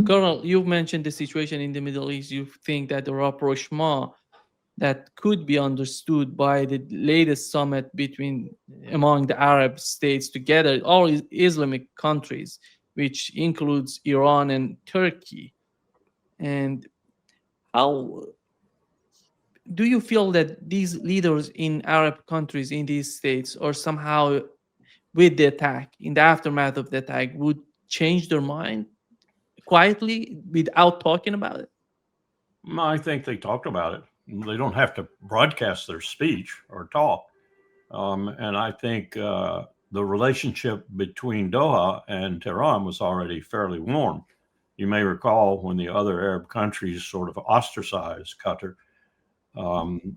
Colonel, you mentioned the situation in the Middle East. You think that the rapprochement that could be understood by the latest summit between among the Arab states together, all Islamic countries, which includes Iran and Turkey. And how do you feel that these leaders in Arab countries in these states are somehow with the attack, in the aftermath of the attack, would change their mind quietly without talking about it? I think they talked about it. They don't have to broadcast their speech or talk. And I think the relationship between Doha and Tehran was already fairly warm. You may recall when the other Arab countries sort of ostracized Qatar,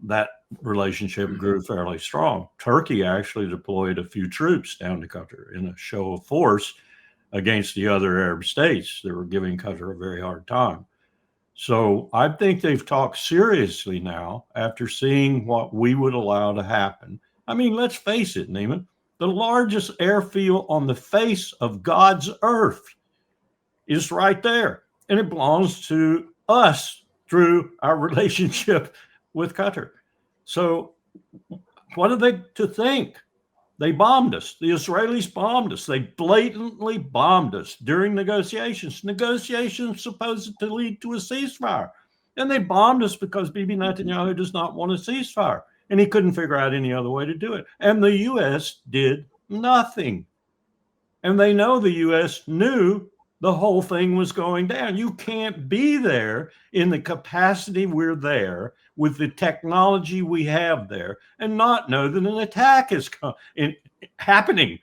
that relationship grew fairly strong. Turkey actually deployed a few troops down to Qatar in a show of force against the other Arab states that were giving Qatar a very hard time. So I think they've talked seriously now after seeing what we would allow to happen. I mean, let's face it, Neiman, the largest airfield on the face of God's earth is right there, and it belongs to us through our relationship with Qatar. So, what are they to think? They bombed us. The Israelis bombed us. They blatantly bombed us during negotiations. Negotiations supposed to lead to a ceasefire. And they bombed us because Bibi Netanyahu does not want a ceasefire. And he couldn't figure out any other way to do it. And the U.S. did nothing. And they know the U.S. knew the whole thing was going down. You can't be there in the capacity we're there with the technology we have there and not know that an attack is happening.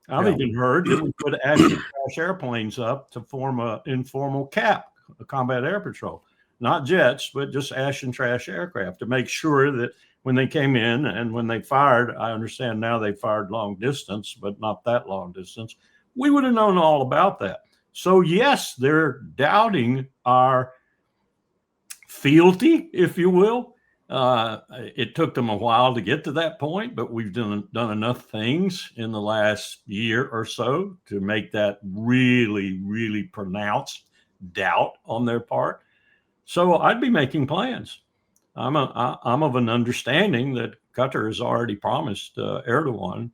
I've even heard that we put action crash airplanes up to form an informal CAP, a combat air patrol, not jets, but just ash and trash aircraft to make sure that when they came in and when they fired, I understand now they fired long distance, but not that long distance, we would have known all about that. So, yes, they're doubting our fealty, if you will. It took them a while to get to that point, but we've done enough things in the last year or so to make that really, really pronounced doubt on their part. So I'd be making plans. I'm of an understanding that Qatar has already promised Erdogan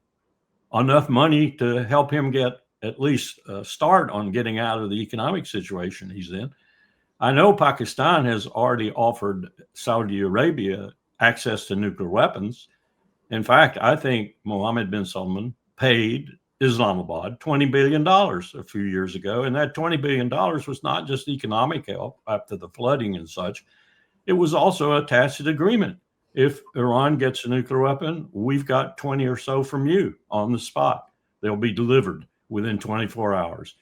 enough money to help him get at least a start on getting out of the economic situation he's in. I know Pakistan has already offered Saudi Arabia access to nuclear weapons. In fact, I think Mohammed bin Salman paid Islamabad $20 billion a few years ago. And that $20 billion was not just economic help after the flooding and such. It was also a tacit agreement. If Iran gets a nuclear weapon, we've got 20 or so from you on the spot. They'll be delivered within 24 hours.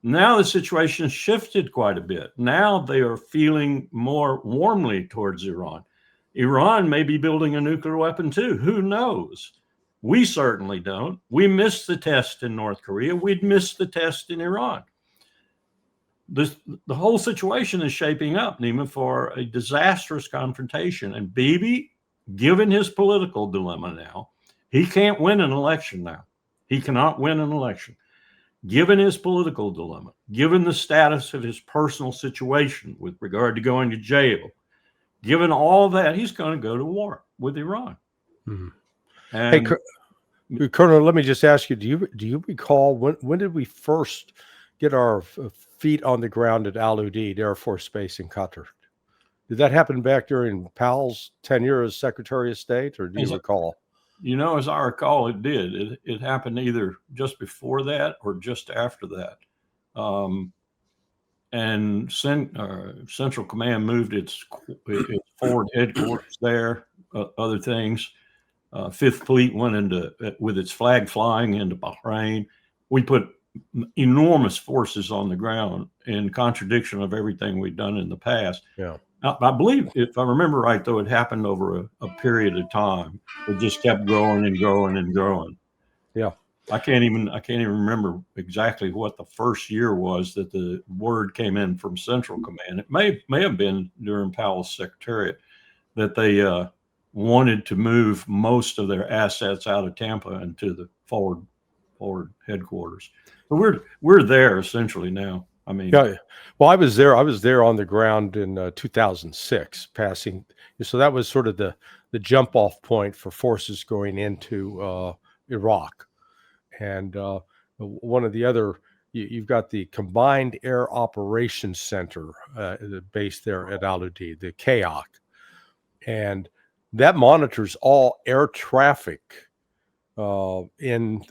Now the situation has shifted quite a bit. Now they are feeling more warmly towards Iran. Iran may be building a nuclear weapon too. Who knows? We certainly don't. We missed the test in North Korea. We'd missed the test in Iran. The whole situation is shaping up, Neiman, for a disastrous confrontation. And Bibi, given his political dilemma now, he can't win an election now. He cannot win an election. Given his political dilemma, given the status of his personal situation with regard to going to jail, given all that, he's going to go to war with Iran. Mm-hmm. And hey, Colonel, let me just ask you: Do you recall when did we first get our feet on the ground at Al Udeid Air Force Base in Qatar? Did that happen back during Powell's tenure as Secretary of State, or do you recall? You know, as I recall, it did. It happened either just before that or just after that. And Central Command moved its forward headquarters there, other things. Fifth Fleet went into, with its flag flying, into Bahrain. We put enormous forces on the ground in contradiction of everything we'd done in the past. Yeah. I believe, if I remember right, though, it happened over a period of time. It just kept growing and growing and growing. Yeah. I can't even remember exactly what the first year was that the word came in from Central Command. It may have been during Powell's secretariat that they wanted to move most of their assets out of Tampa into the forward headquarters. But we're there essentially now. I mean, Yeah. Well, I was there. I was there on the ground in 2006, passing. So that was sort of the jump off point for forces going into Iraq. And one of the other, you've got the Combined Air Operations Center based there at Al Udeid, the KAOC, and that monitors all air traffic in,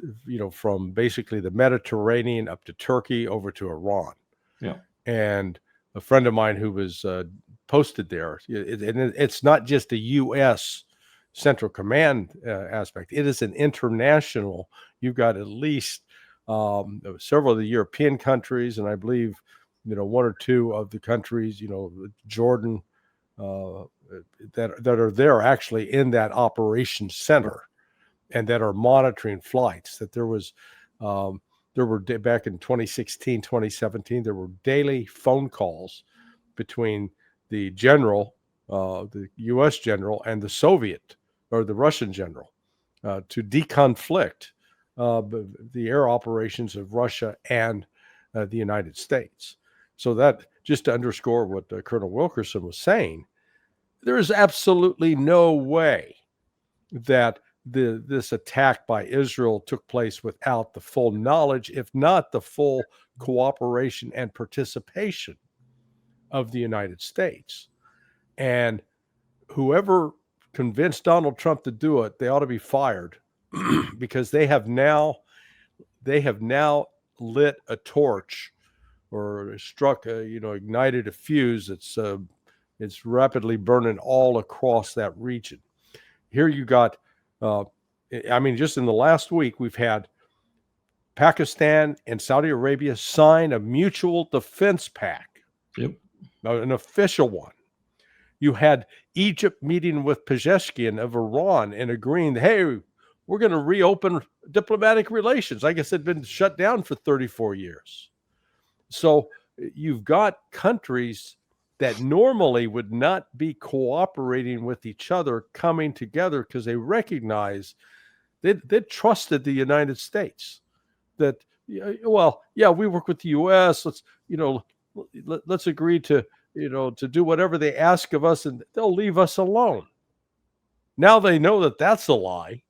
from basically the Mediterranean up to Turkey over to Iran. Yeah. And a friend of mine who was posted there, and it's not just a U.S. Central Command aspect. It is an international. You've got at least several of the European countries, and I believe, one or two of the countries, Jordan, that are there actually in that operations center, and that are monitoring flights. That there were back in 2016, 2017, there were daily phone calls between the general, the U.S. general, and the Soviet or the Russian general to deconflict the air operations of Russia and the United States. So that, just to underscore what Colonel Wilkerson was saying, there is absolutely no way that this attack by Israel took place without the full knowledge, if not the full cooperation and participation of the United States. And whoever convinced Donald Trump to do it, they ought to be fired because they have now lit a torch or struck ignited a fuse it's rapidly burning all across that region. Here you got just in the last week, we've had Pakistan and Saudi Arabia sign a mutual defense pact. Yep. An official one. You had Egypt meeting with Pezeshkian of Iran and agreeing, hey, we're going to reopen diplomatic relations. I guess it'd been shut down for 34 years. So you've got countries that normally would not be cooperating with each other coming together because they recognize they trusted the United States. That, we work with the U.S. Let's agree to do whatever they ask of us, and they'll leave us alone. Now they know that that's a lie,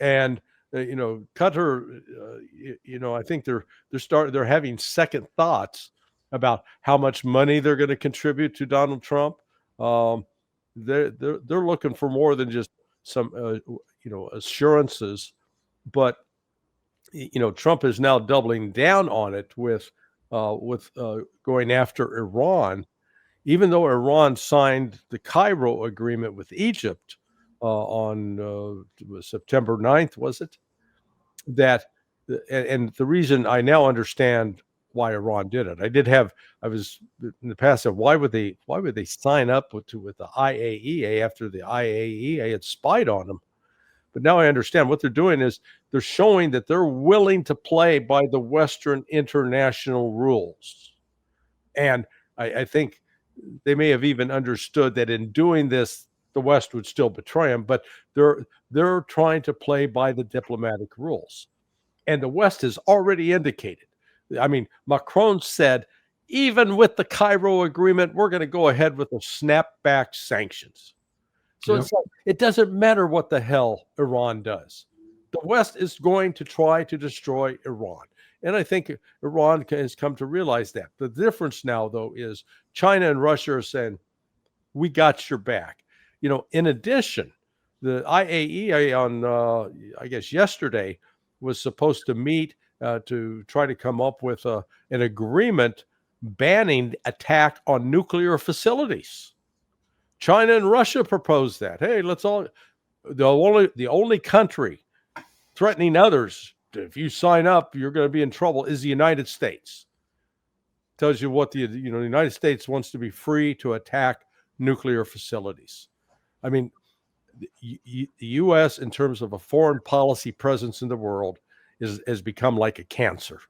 and Qatar, I think they're having second thoughts about how much money they're going to contribute to Donald Trump. They're looking for more than just some assurances, but Trump is now doubling down on it with going after Iran, even though Iran signed the Cairo agreement with Egypt on September 9th, was it? And the reason I now understand why Iran did it. I was in the past said, why would they sign up with the IAEA after the IAEA had spied on them? But now I understand what they're doing is they're showing that they're willing to play by the Western international rules. And I think they may have even understood that in doing this, the West would still betray them, but they're trying to play by the diplomatic rules. And the West has already indicated. I mean, Macron said, even with the Cairo agreement, we're going to go ahead with the snapback sanctions. So It's like, it doesn't matter what the hell Iran does. The West is going to try to destroy Iran. And I think Iran has come to realize that. The difference now, though, is China and Russia are saying, we got your back. In addition, the IAEA on, I guess, yesterday was supposed to meet to try to come up with an agreement banning attack on nuclear facilities. China and Russia proposed that. Hey, the only country threatening others, if you sign up, you're going to be in trouble, is the United States. Tells you what the United States wants to be free to attack nuclear facilities. I mean, the U.S. in terms of a foreign policy presence in the world has become like a cancer.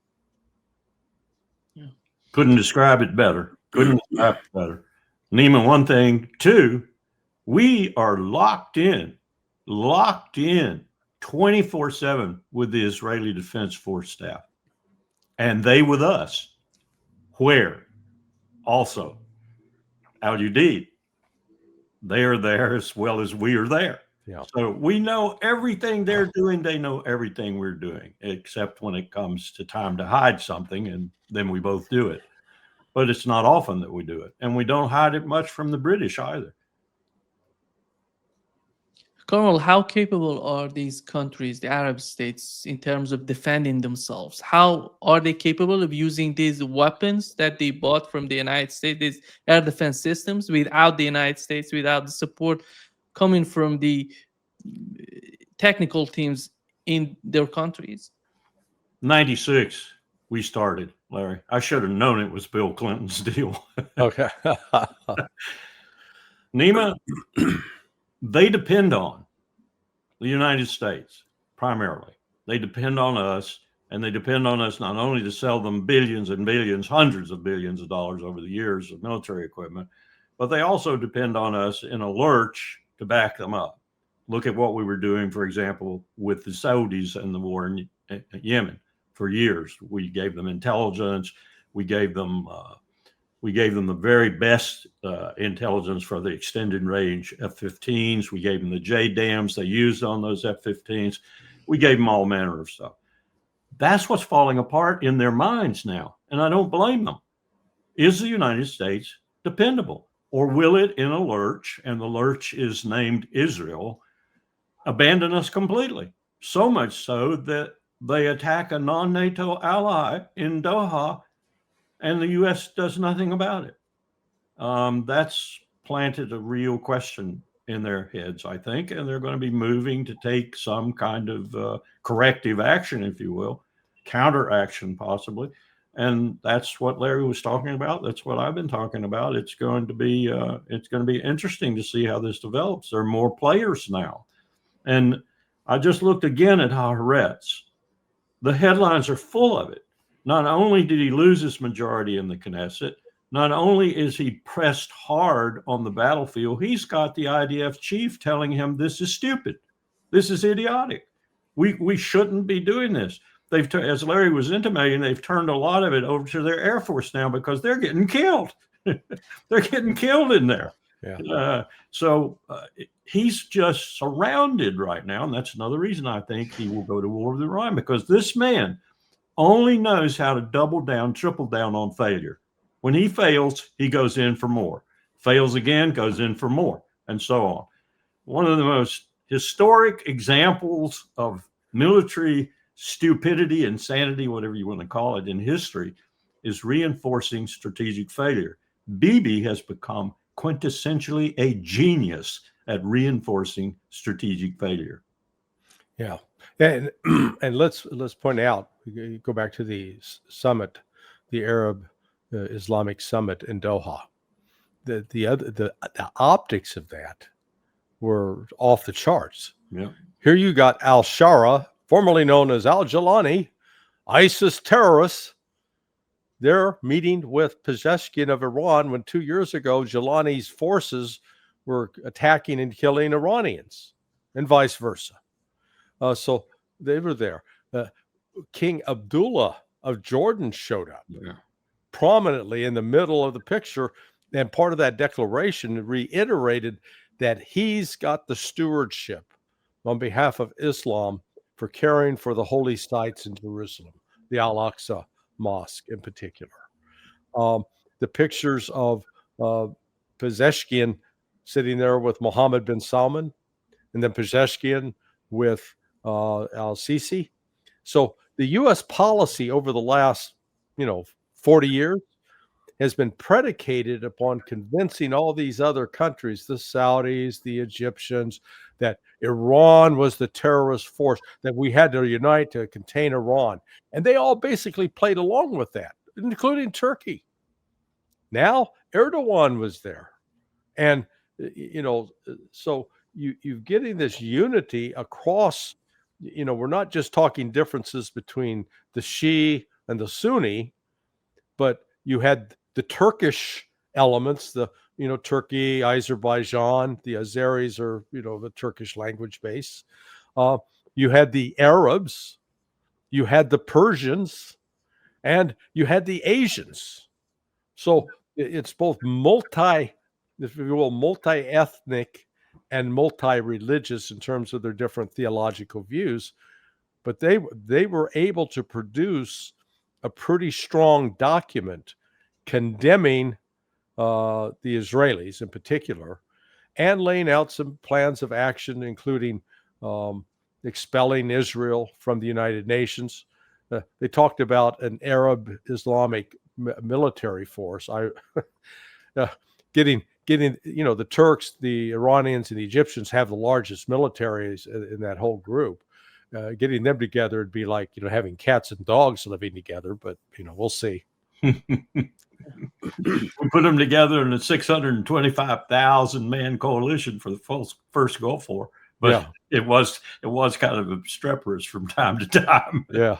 Couldn't describe it better. Neiman, one thing. Two, we are locked in 24/7 with the Israeli Defense Force staff, and they with us. Where? Also, Al-Udeid, they are there as well as we are there. Yeah. So we know everything they're doing. They know everything we're doing, except when it comes to time to hide something, and then we both do it. But it's not often that we do it. And we don't hide it much from the British either. Colonel, how capable are these countries, the Arab states, in terms of defending themselves? How are they capable of using these weapons that they bought from the United States, these air defense systems, without the United States, without the support coming from the technical teams in their countries? 96, we started, Larry. I should have known it was Bill Clinton's deal. Okay. Nima, they depend on the United States primarily. They depend on us, and they depend on us not only to sell them billions and billions, hundreds of billions of dollars over the years of military equipment, but they also depend on us in a lurch to back them up. Look at what we were doing, for example, with the Saudis and the war in Yemen. For years, we gave them intelligence. We gave them the very best intelligence for the extended range F-15s. We gave them the JDAMs they used on those F-15s. We gave them all manner of stuff. That's what's falling apart in their minds now, and I don't blame them. Is the United States dependable, or will it, in a lurch, and the lurch is named Israel, abandon us completely? So much so that they attack a non-NATO ally in Doha, and the U.S. does nothing about it. That's planted a real question in their heads, I think, and they're going to be moving to take some kind of corrective action, if you will, counteraction possibly. And that's what Larry was talking about. That's what I've been talking about. It's going to be interesting to see how this develops. There are more players now, and I just looked again at Haaretz. The headlines are full of it. Not only did he lose his majority in the Knesset, not only is he pressed hard on the battlefield, he's got the IDF chief telling him this is stupid. This is idiotic. We shouldn't be doing this. They've, as Larry was intimating, they've turned a lot of it over to their Air Force now because they're getting killed. They're getting killed in there. Yeah. So he's just surrounded right now. And that's another reason I think he will go to war with Iran, because this man only knows how to double down, triple down on failure. When he fails, he goes in for more. Fails again, goes in for more, and so on. One of the most historic examples of military stupidity, insanity, whatever you want to call it, in history is reinforcing strategic failure. Bibi has become quintessentially a genius at reinforcing strategic failure. Yeah. And let's point out, go back to the summit, the Arab-Islamic summit in Doha. The optics of that were off the charts. Yeah. Here you got al-Shara, formerly known as al-Jilani, ISIS terrorists. They're meeting with Pezeshkian of Iran when 2 years ago, Jilani's forces were attacking and killing Iranians, and vice versa. So they were there. King Abdullah of Jordan showed up prominently in the middle of the picture, and part of that declaration reiterated that he's got the stewardship on behalf of Islam for caring for the holy sites in Jerusalem, the Al-Aqsa Mosque in particular. The pictures of Pezeshkian sitting there with Mohammed bin Salman, and then Pezeshkian with al-Sisi. So the U.S. policy over the last, 40 years has been predicated upon convincing all these other countries, the Saudis, the Egyptians, that Iran was the terrorist force, that we had to unite to contain Iran. And they all basically played along with that, including Turkey. Now Erdogan was there. And, so you're getting this unity across, we're not just talking differences between the Shia and the Sunni, but you had the Turkish elements, Turkey, Azerbaijan, the Azeris are, the Turkish language base. You had the Arabs, you had the Persians, and you had the Asians. So it's both if you will, multi-ethnic and multi-religious in terms of their different theological views. But they were able to produce a pretty strong document condemning the Israelis in particular, and laying out some plans of action, including expelling Israel from the United Nations. They talked about an Arab-Islamic military force. Getting the Turks, the Iranians, and the Egyptians have the largest militaries in that whole group. Getting them together would be like having cats and dogs living together. But we'll see. We put them together in a 625,000 man coalition for the first Gulf War, but it was kind of obstreperous from time to time. Yeah.